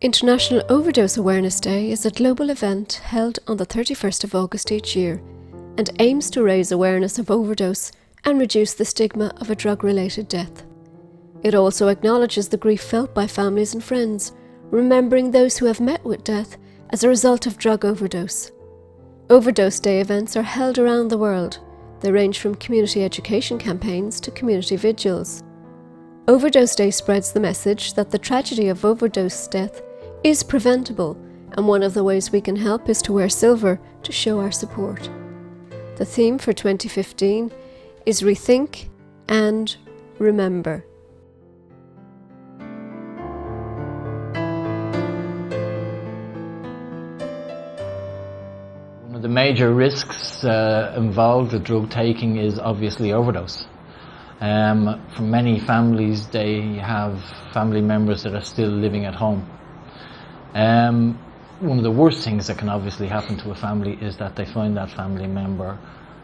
International Overdose Awareness Day is a global event held on the 31st of August each year and aims to raise awareness of overdose and reduce the stigma of a drug-related death. It also acknowledges the grief felt by families and friends, remembering those who have met with death as a result of drug overdose. Overdose Day events are held around the world. They range from community education campaigns to community vigils. Overdose Day spreads the message that the tragedy of overdose death is preventable, and one of the ways we can help is to wear silver to show our support. The theme for 2015 is Rethink and Remember. One of the major risks involved with drug taking is obviously overdose. For many families, they have family members that are still living at home. One of the worst things that can obviously happen to a family is that they find that family member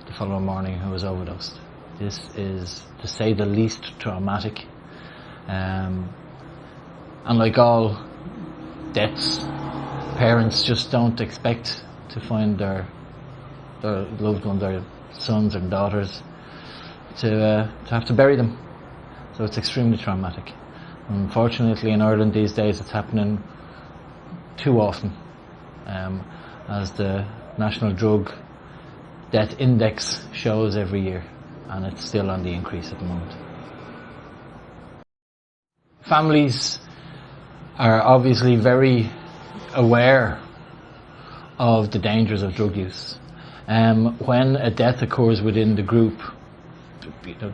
the following morning who has overdosed. This is, to say the least, traumatic. And like all deaths, parents just don't expect to find their loved one, their sons and daughters, to have to bury them. So it's extremely traumatic. Unfortunately, in Ireland these days it's happening too often, as the National Drug Death Index shows every year, and it's still on the increase at the moment. Families are obviously very aware of the dangers of drug use. When a death occurs within the group,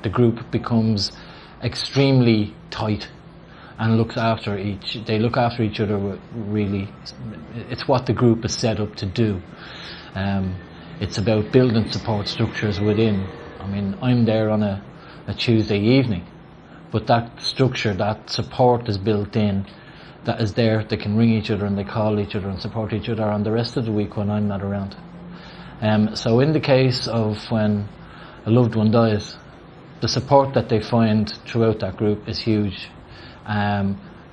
the group becomes extremely tight and they look after each other really. It's what the group is set up to do. It's about building support structures within. I mean, I'm there on a Tuesday evening, but that structure, that support is built in, that is there. They can ring each other and they call each other and support each other on the rest of the week when I'm not around. So in the case of when a loved one dies, the support that they find throughout that group is huge.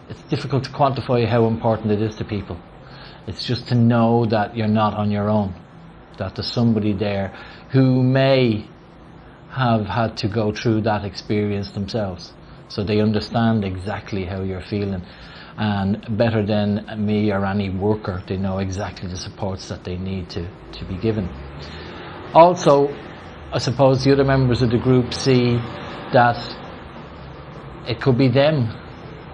It's difficult to quantify how important it is to people. It's just to know that you're not on your own, that there's somebody there who may have had to go through that experience themselves, so they understand exactly how you're feeling, and better than me or any worker, they know exactly the supports that they need to be given. Also, I suppose the other members of the group see that it could be them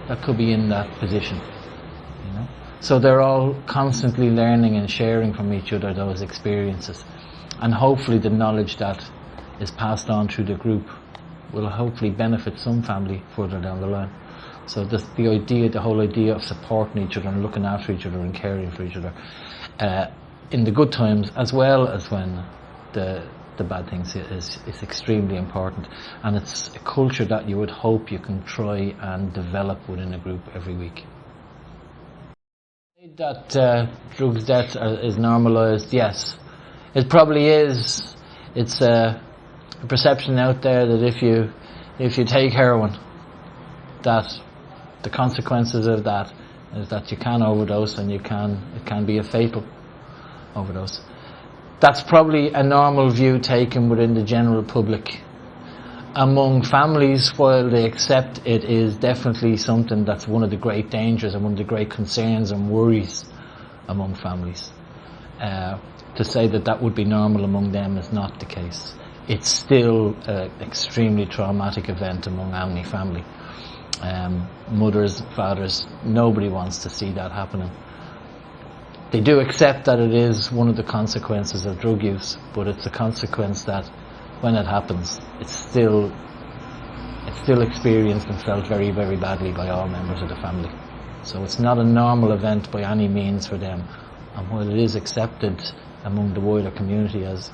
that could be in that position, you know? So they're all constantly learning and sharing from each other those experiences, and hopefully the knowledge that is passed on through the group will hopefully benefit some family further down the line. So the whole idea of supporting each other and looking after each other and caring for each other in the good times as well as when the bad things is extremely important, and it's a culture that you would hope you can try and develop within a group every week. That drugs death is normalised, yes, it probably is. It's a perception out there that if you take heroin, that the consequences of that is that you can overdose, and it can be a fatal overdose. That's probably a normal view taken within the general public. Among families, while they accept it is definitely something that's one of the great dangers and one of the great concerns and worries among families. To say that would be normal among them is not the case. It's still an extremely traumatic event among any family. Mothers, fathers, nobody wants to see that happening. They do accept that it is one of the consequences of drug use, but it's a consequence that, when it happens, it's still experienced and felt very, very badly by all members of the family. So it's not a normal event by any means for them. And while it is accepted among the wider community as,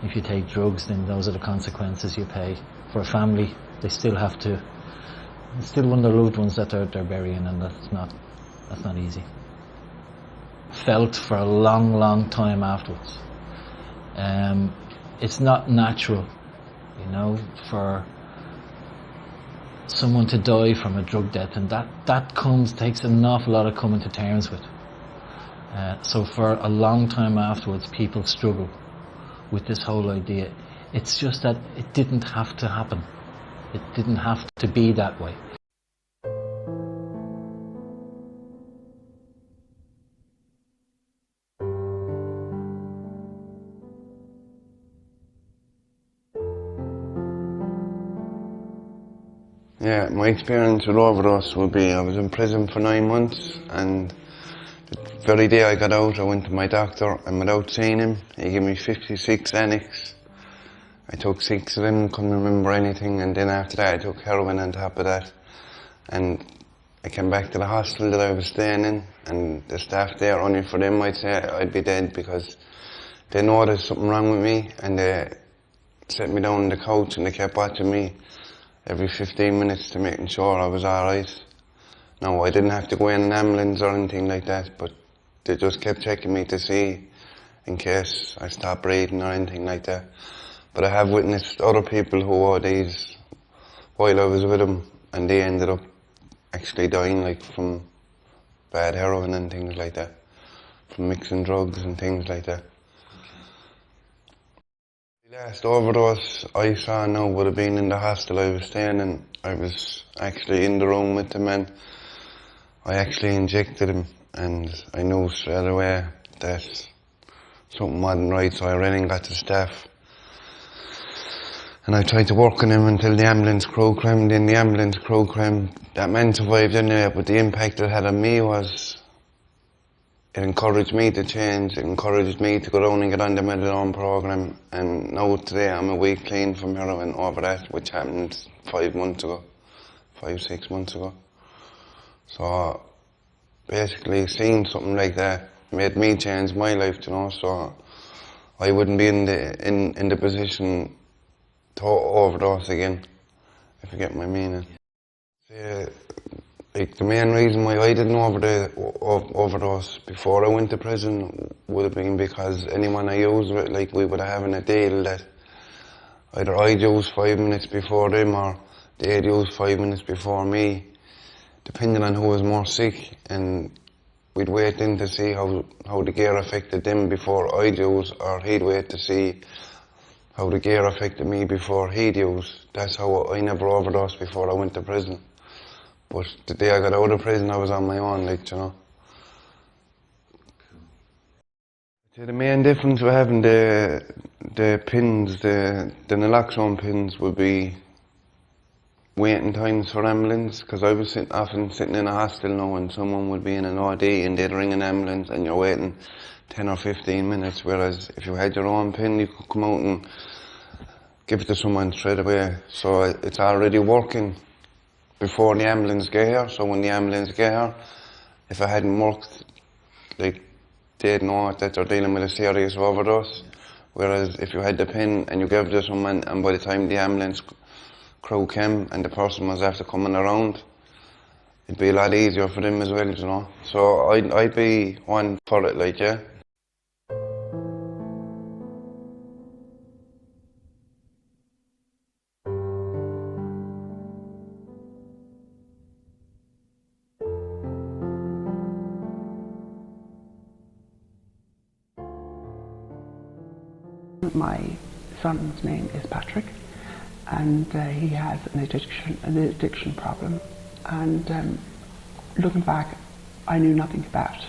if you take drugs, then those are the consequences you pay, for a family, they still have to. It's still one of their loved ones that they're burying, and that's not easy. Felt for a long, long time afterwards. It's not natural, you know, for someone to die from a drug death, and that takes an awful lot of coming to terms with. So for a long time afterwards, people struggle with this whole idea. It's just that it didn't have to happen. It didn't have to be that way. Yeah, my experience with overdose would be I was in prison for 9 months, and the very day I got out I went to my doctor, and without seeing him he gave me 56 Annex. I took 6 of them, couldn't remember anything, and then after that I took heroin on top of that. And I came back to the hostel that I was staying in, and the staff there, only for them I'd say I'd be dead, because they noticed something wrong with me, and they set me down on the couch and they kept watching me every 15 minutes to making sure I was alright. No, I didn't have to go in an ambulance or anything like that, but they just kept checking me to see in case I stopped breathing or anything like that. But I have witnessed other people who were these while I was with them, and they ended up actually dying, like from bad heroin and things like that, from mixing drugs and things like that. The last overdose I saw now would have been in the hostel I was staying in. I was actually in the room with the man. I actually injected him, and I knew straight away that something wasn't right, so I ran and got the staff. And I tried to work on him until the ambulance crew came. Then the ambulance crew came. That man survived anyway, but the impact it had on me was, it encouraged me to change. It encouraged me to go down and get on the methadone program. And now today I'm a week clean from heroin over that, which happened 5 months ago, 6 months ago. So basically seeing something like that made me change my life, you know, so I wouldn't be in the position to overdose again, if you get my meaning. Like the main reason why I didn't overdose before I went to prison would have been because anyone I used with, like, we would have having a deal that either I'd use 5 minutes before them or they'd use 5 minutes before me, depending on who was more sick, and we'd wait in to see how the gear affected them before I'd use, or he'd wait to see how the gear affected me before he'd use. That's how I never overdosed before I went to prison. But the day I got out of prison, I was on my own, like, you know. The main difference with having the pins, the naloxone pins, would be waiting times for ambulance, because I was often sitting in a hostel now and someone would be in an OD and they'd ring an ambulance and you're waiting 10 or 15 minutes, whereas if you had your own pin you could come out and give it to someone straight away. So it's already working before the ambulance get here, so when the ambulance get here, if it hadn't worked, like, they'd know that they're dealing with a serious overdose. Whereas if you had the pin and you gave it to someone and by the time the ambulance crew came and the person was after coming around, it'd be a lot easier for them as well, you know. So I'd be one for it, like, yeah. My son's name is Patrick, and he has an addiction problem. And looking back, I knew nothing about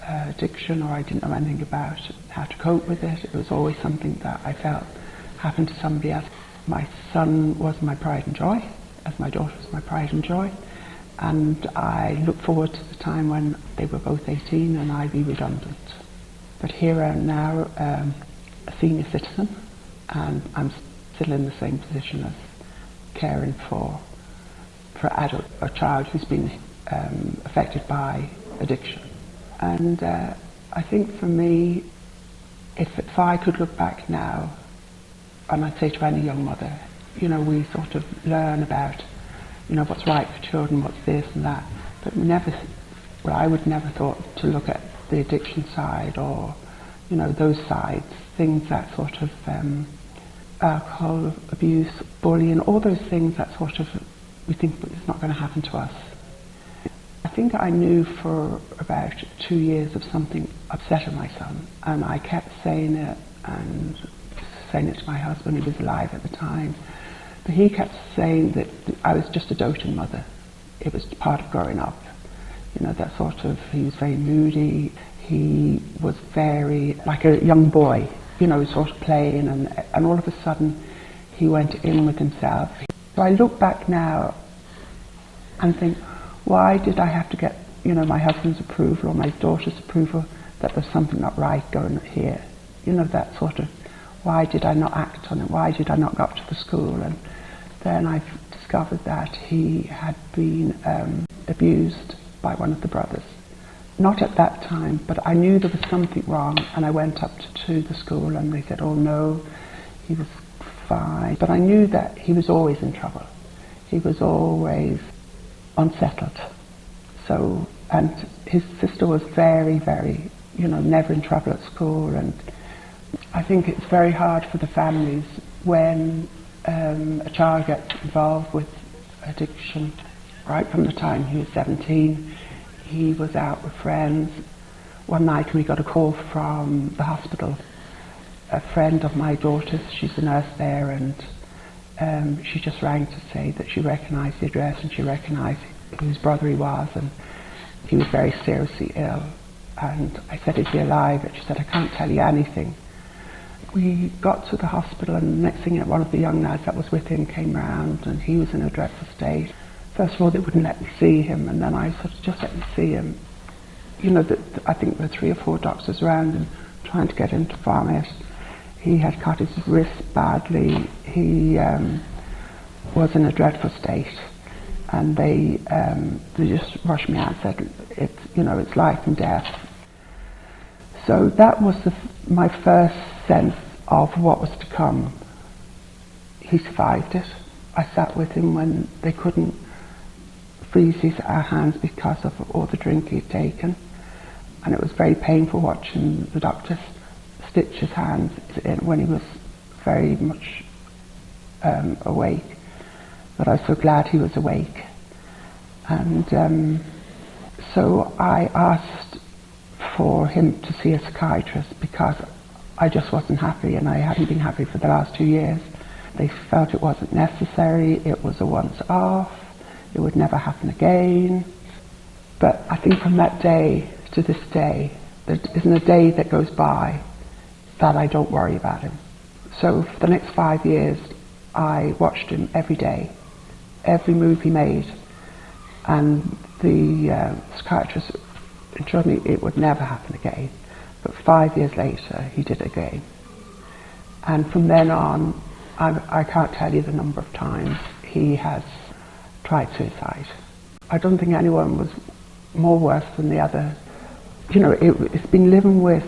addiction, or I didn't know anything about how to cope with it. It was always something that I felt happened to somebody else. My son was my pride and joy, as my daughter was my pride and joy. And I look forward to the time when they were both 18 and I'd be redundant. But here I am now, a senior citizen, and I'm still in the same position as caring for a child who's been affected by addiction. And I think for me, if I could look back now, and I'd say to any young mother, you know, we sort of learn about, you know, what's right for children, what's this and that, but I would never thought to look at the addiction side, or, you know, those sides, things that sort of alcohol abuse, bullying, all those things that sort of we think it's not going to happen to us. I think I knew for about 2 years of something upsetting my son, and I kept saying it and saying it to my husband, who was alive at the time. But he kept saying that I was just a doting mother. It was part of growing up. You know, that sort of, he was very moody. He was very, like a young boy, you know, sort of playing, and all of a sudden he went in with himself. So I look back now and think, why did I have to get, you know, my husband's approval or my daughter's approval that there's something not right going here? You know, that sort of, why did I not act on it? Why did I not go up to the school? And then I discovered that he had been abused by one of the brothers. Not at that time, but I knew there was something wrong, and I went up to the school and they said, oh no, he was fine. But I knew that he was always in trouble. He was always unsettled. So, and his sister was very, very, you know, never in trouble at school. And I think it's very hard for the families when a child gets involved with addiction. Right from the time he was 17, he was out with friends. One night we got a call from the hospital. A friend of my daughter's, she's a nurse there, and she just rang to say that she recognised the address and she recognised whose brother he was, and he was very seriously ill. And I said, is he alive? And she said, I can't tell you anything. We got to the hospital, and the next thing, one of the young lads that was with him came round, and he was in a dreadful state. First of all, they wouldn't let me see him, and then I said, just let me see him. You know, I think there were 3 or 4 doctors around him trying to get him to vomit. He had cut his wrist badly. He was in a dreadful state, and they just rushed me out and said, it's life and death. So that was my first sense of what was to come. He survived it. I sat with him when they couldn't freeze our hands because of all the drink he'd taken, and it was very painful watching the doctors stitch his hands in when he was very much awake. But I was so glad he was awake. And so I asked for him to see a psychiatrist because I just wasn't happy, and I hadn't been happy for the last 2 years. They felt it wasn't necessary, it was a once-off, it would never happen again. But I think from that day to this day, there isn't a day that goes by that I don't worry about him. So for the next 5 years, I watched him every day, every move he made, and the psychiatrist assured me it would never happen again. But 5 years later, he did it again. And from then on, I can't tell you the number of times he has tried suicide. I don't think anyone was more worse than the other. You know, it's been living with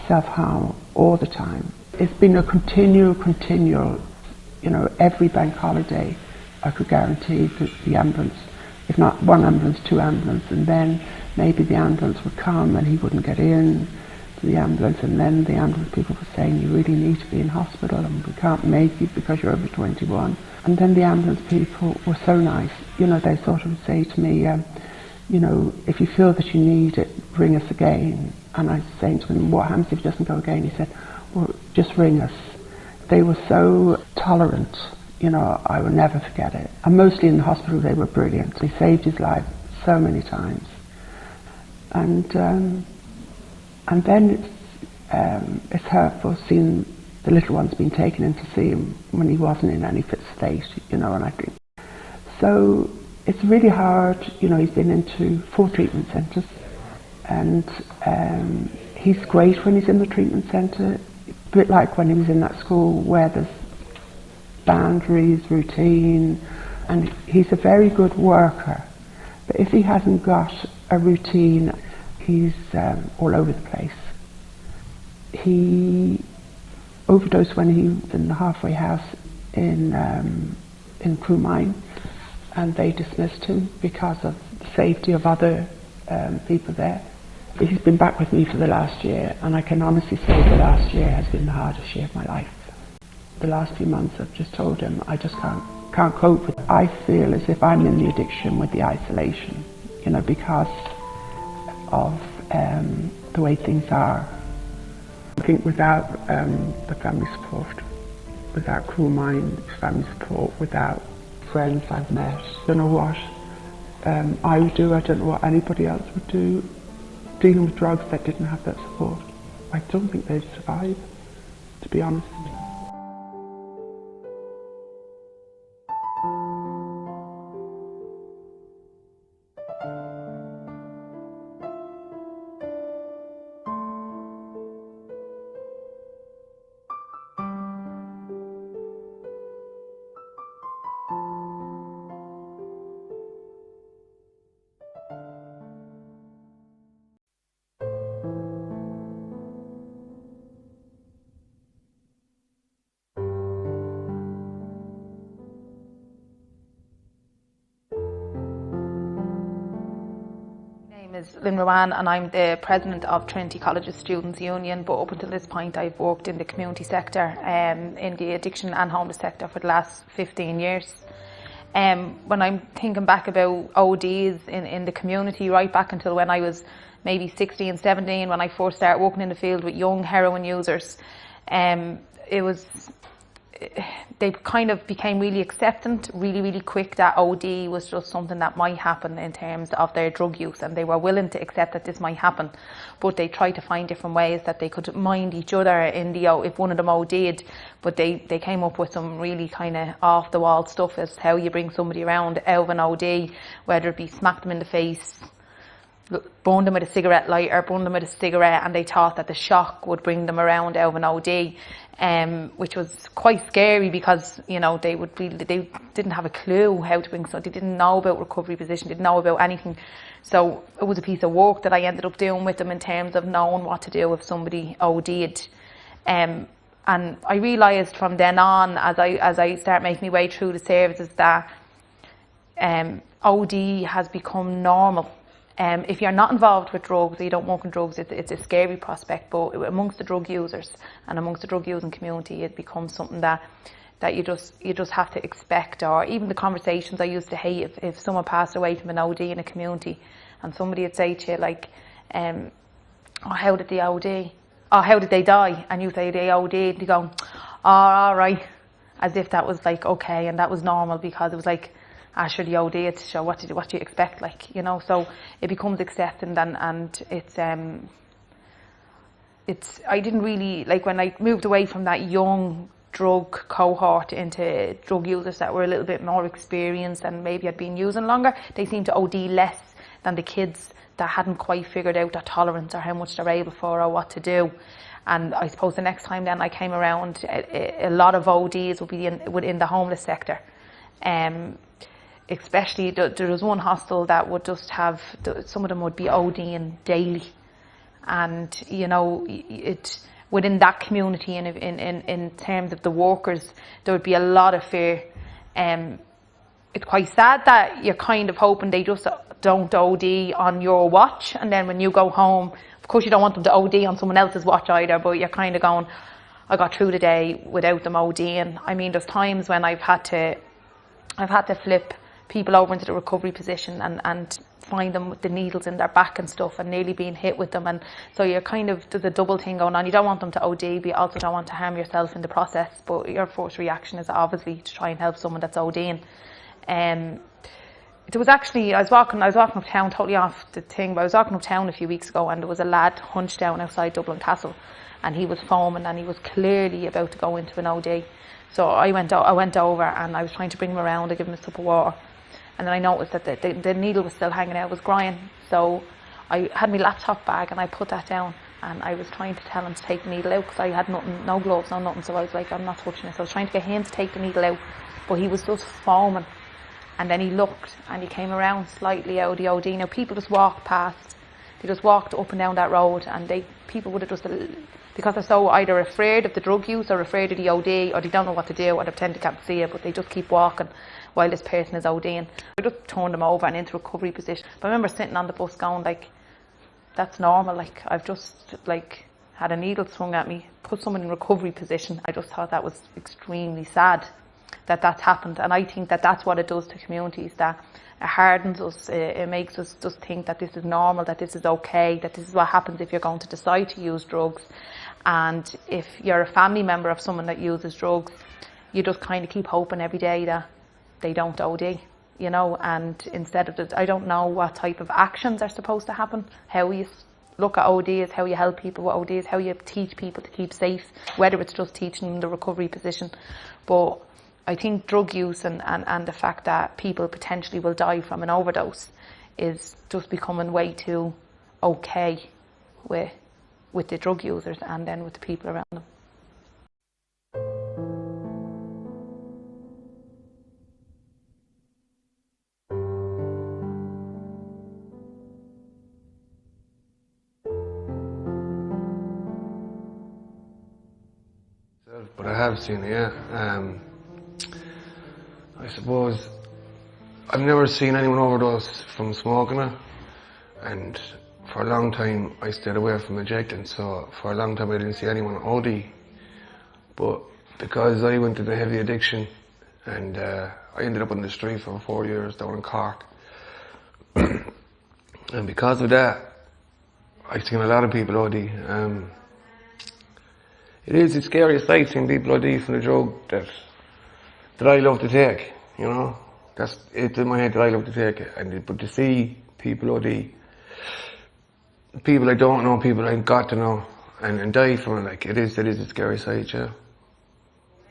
self-harm all the time. It's been a continual, you know, every bank holiday I could guarantee that the ambulance, if not 1 ambulance, 2 ambulances, and then maybe the ambulance would come and he wouldn't get in to the ambulance, and then the ambulance people were saying, you really need to be in hospital and we can't make you because you're over 21. And then the ambulance people were so nice. You know, they sort of would say to me, you know, if you feel that you need it, ring us again. And I was saying to him, what happens if it doesn't go again? He said, well, just ring us. They were so tolerant, you know, I will never forget it. And mostly in the hospital they were brilliant. They saved his life so many times. And then it's hurtful seeing the little ones being taken in to see him when he wasn't in any fit state, you know, and I think. So it's really hard, you know, he's been into 4 treatment centres, and he's great when he's in the treatment centre, a bit like when he was in that school where there's boundaries, routine, and he's a very good worker. But if he hasn't got a routine, he's all over the place. He overdosed when he was in the halfway house in Ruane, and they dismissed him because of the safety of other people there. He's been back with me for the last year, and I can honestly say the last year has been the hardest year of my life. The last few months I've just told him I just can't can't cope with it. I feel as if I'm in the addiction with the isolation, you know, because of the way things are. I think without the family support, without Cruel Minds family support, without friends I've met, I don't know what I would do, I don't know what anybody else would do dealing with drugs that didn't have that support. I don't think they'd survive, to be honest. My name is Lynn Ruane and I'm the president of Trinity College's Students' Union, but up until this point I've worked in the community sector, in the addiction and homeless sector for the last 15 years. When I'm thinking back about ODs in the community, right back until when I was maybe 16, 17, when I first started working in the field with young heroin users, they kind of became really acceptant really quick that OD was just something that might happen in terms of their drug use, and they were willing to accept that this might happen, but they tried to find different ways that they could mind each other in the, if one of them OD'd, but they came up with some really kind of off the wall stuff as how you bring somebody around out of an OD, whether it be smack them in the face, burn them with a cigarette lighter, burn them with a cigarette, and they thought that the shock would bring them around out of an OD, which was quite scary because, you know, they didn't have a clue how to bring, so they didn't know about recovery position, didn't know about anything. So it was a piece of work that I ended up doing with them in terms of knowing what to do if somebody OD'd. And I realised from then on, as I start making my way through the services, that OD has become normal. If you're not involved with drugs or you don't work in drugs, it's a scary prospect, but amongst the drug users and amongst the drug using community, it becomes something that you just have to expect. Or even the conversations I used to hate, if someone passed away from an OD in a community and somebody would say to you like, oh, how did they OD? Oh, how did they die? And you say they OD'd, they go, oh, all right, as if that was like okay and that was normal, because it was like, sure, the OD, it's sure, what do you expect, like, you know? So it becomes accepted, and it's I didn't really, like, when I moved away from that young drug cohort into drug users that were a little bit more experienced and maybe had been using longer, they seemed to OD less than the kids that hadn't quite figured out their tolerance or how much they're able for or what to do. And I suppose the next time then I came around, a lot of ODs would be within the homeless sector. Especially there was one hostel that would just have, some of them would be ODing daily, and you know, within that community and in terms of the workers, there would be a lot of fear. It's quite sad that you're kind of hoping they just don't OD on your watch, and then when you go home, of course you don't want them to OD on someone else's watch either, but you're kind of going, I got through the day without them ODing. I mean, there's times when I've had to flip people over into the recovery position and find them with the needles in their back and stuff and nearly being hit with them, and so you're kind of, there's a double thing going on. You don't want them to OD, but you also don't want to harm yourself in the process, but your first reaction is obviously to try and help someone that's ODing. There was actually, I was walking uptown, totally off the thing, but I was walking uptown a few weeks ago, and there was a lad hunched down outside Dublin Castle, and he was foaming and he was clearly about to go into an OD. So I went over and I was trying to bring him around to give him a sip of water. And then I noticed that the needle was still hanging out, it was crying. So I had my laptop bag and I put that down, and I was trying to tell him to take the needle out because I had nothing, no gloves, no nothing. So I was like, I'm not touching it. So I was trying to get him to take the needle out, but he was just foaming. And then he looked and he came around slightly out of the OD. Now people just walked past, they just walked up and down that road, and people would have just, because they're so either afraid of the drug use or afraid of the OD, or they don't know what to do, or they pretend they can't see it, but they just keep walking while this person is ODing. I just turned them over and into recovery position. But I remember sitting on the bus going like, that's normal, like I've just like had a needle swung at me, put someone in recovery position. I just thought that was extremely sad. that that's happened. And I think that that's what it does to communities, that it hardens us, it makes us just think that this is normal, that this is okay, that this is what happens if you're going to decide to use drugs. And if you're a family member of someone that uses drugs, you just kind of keep hoping every day that they don't OD, you know, and instead of I don't know what type of actions are supposed to happen, how you look at ODs, how you help people with ODs, how you teach people to keep safe, whether it's just teaching them the recovery position. But I think drug use and the fact that people potentially will die from an overdose is just becoming way too okay with the drug users and then with the people around them. But I have seen it, yeah. I suppose I've never seen anyone overdose from smoking it, and for a long time I stayed away from injecting, so for a long time I didn't see anyone OD. But because I went into heavy addiction and I ended up on the street for 4 years down in Cork, and because of that I've seen a lot of people OD. It's a scary sight seeing people OD from the drug that I love to take, you know. That's it in my head, that I love to take it. But to see people OD, people I don't know, people I got to know, and die from it, like, it is a scary sight, yeah.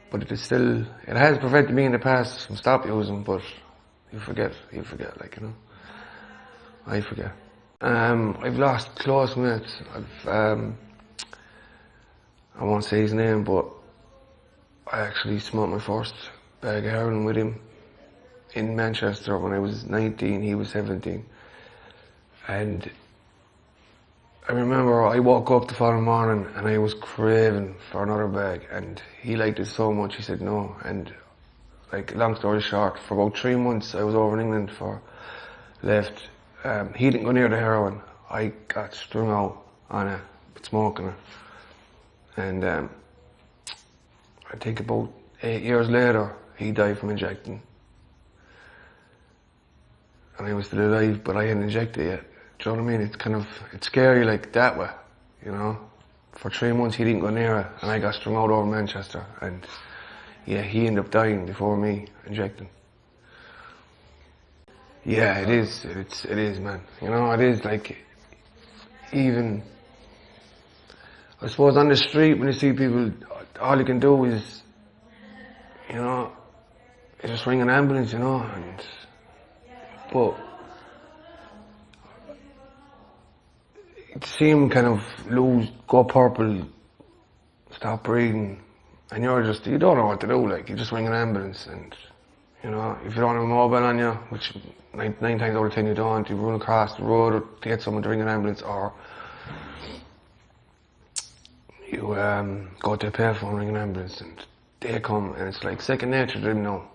But it has prevented me in the past from stop using, but you forget, like, you know. I forget. I've lost close mates. I won't say his name, but I actually smoked my first bag of heroin with him in Manchester when I was 19, he was 17. And I remember I woke up the following morning and I was craving for another bag, and he liked it so much he said no. And like, long story short, for about 3 months I was over in England left. He didn't go near the heroin. I got strung out on it, smoking it. And I think about 8 years later, he died from injecting. And I was still alive, but I hadn't injected yet. Do you know what I mean? It's scary like that way, you know. For 3 months he didn't go near it, and I got strung out over Manchester. And yeah, he ended up dying before me injecting. Yeah, it is, man. You know, it is like, even, I suppose on the street when you see people, all you can do is, you know, just ring an ambulance, you know, but to see him kind of go purple, stop breathing, and you don't know what to do, like, you just ring an ambulance, and, you know, if you don't have a mobile on you, which 9 times out of 10 you don't, you run across the road to get someone to ring an ambulance, or you go to a payphone, ring an ambulance, and they come, and it's like second nature to them now,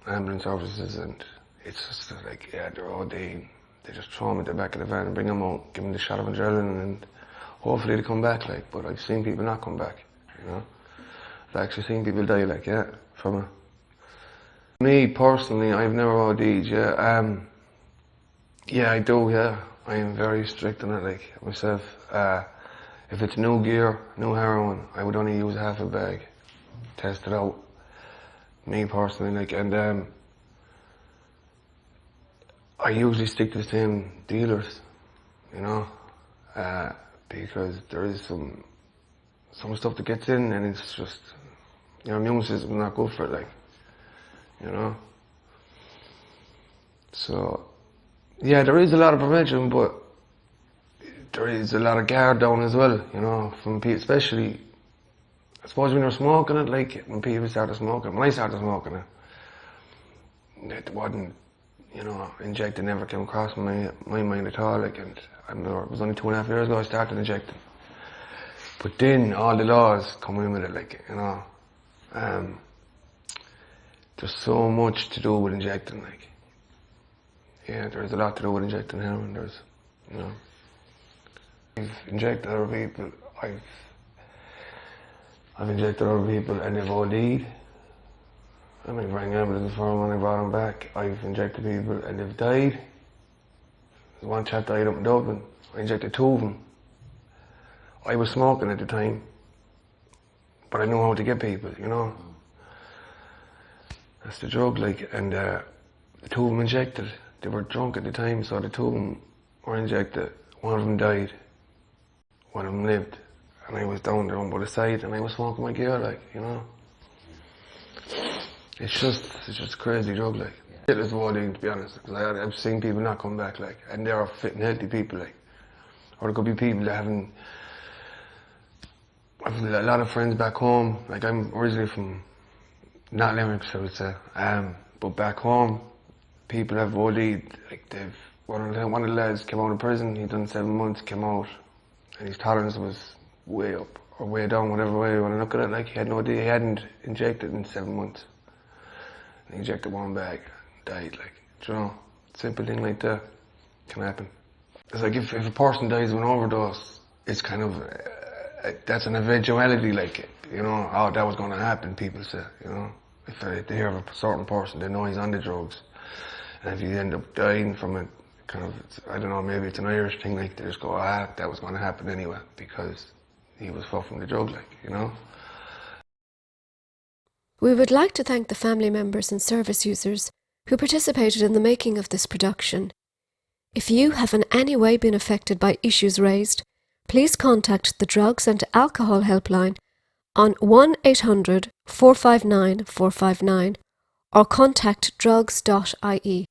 ambulance services, and it's just like, yeah, they just throw them at the back of the van and bring them out, give them the shot of adrenaline, and hopefully they come back, like. But I've seen people not come back, you know. I've actually seen people die, like, yeah, from it. Me personally, I've never OD'd, yeah. Yeah, I do, yeah. I am very strict on it, like, myself. If it's new gear, new heroin, I would only use half a bag, test it out. Me personally, like, and I usually stick to the same dealers, you know, because there is some stuff that gets in, and it's just, your immune system is not good for it, like, you know. So, yeah, there is a lot of prevention, but there is a lot of guard down as well, you know, from people, especially, I suppose when you're smoking it, like, when people started smoking, when I started smoking it wasn't, you know, injecting never came across my mind at all, like, and I remember it was only 2.5 years ago I started injecting. But then all the laws come in with it, like, you know. There's so much to do with injecting, like. Yeah, there's a lot to do with injecting heroin, there's, you know. I've injected other people, I've injected other people and they've OD'd. I mean, rang ambulance for him when I brought him back. I've injected people and they've died. One chap died up in Dublin. I injected 2 of them. I was smoking at the time, but I know how to get people, you know. That's the drug, like, and the 2 of them injected. They were drunk at the time, so the 2 of them were injected. 1 of them died. 1 of them lived. And I was down there on by the side and I was smoking my gear, like, you know. It's just a crazy drug, like. It is rewarding, to be honest, because I've seen people not come back, like, and they are fit and healthy people, like. Or there could be people that haven't. I've a lot of friends back home, like, I'm originally from, not Limerick, I would say, but back home, people have OD'd, like, one of the lads came out of prison, he'd done 7 months, came out, and his tolerance was way up, or way down, whatever way you want to look at it, like, he had no idea, he hadn't injected in 7 months. And he injected 1 bag, died, like, you know, simple thing like that can happen. It's like if a person dies of an overdose, it's kind of, that's an eventuality, like, you know, oh, that was going to happen, people say, you know. If they hear of a certain person, they know he's on the drugs. And if you end up dying from it, kind of, I don't know, maybe it's an Irish thing, like, they just go, ah, that was going to happen anyway, because he was fucked from the drug, like, you know. We would like to thank the family members and service users who participated in the making of this production. If you have in any way been affected by issues raised, please contact the Drugs and Alcohol Helpline on 1-800-459-459 or contact drugs.ie.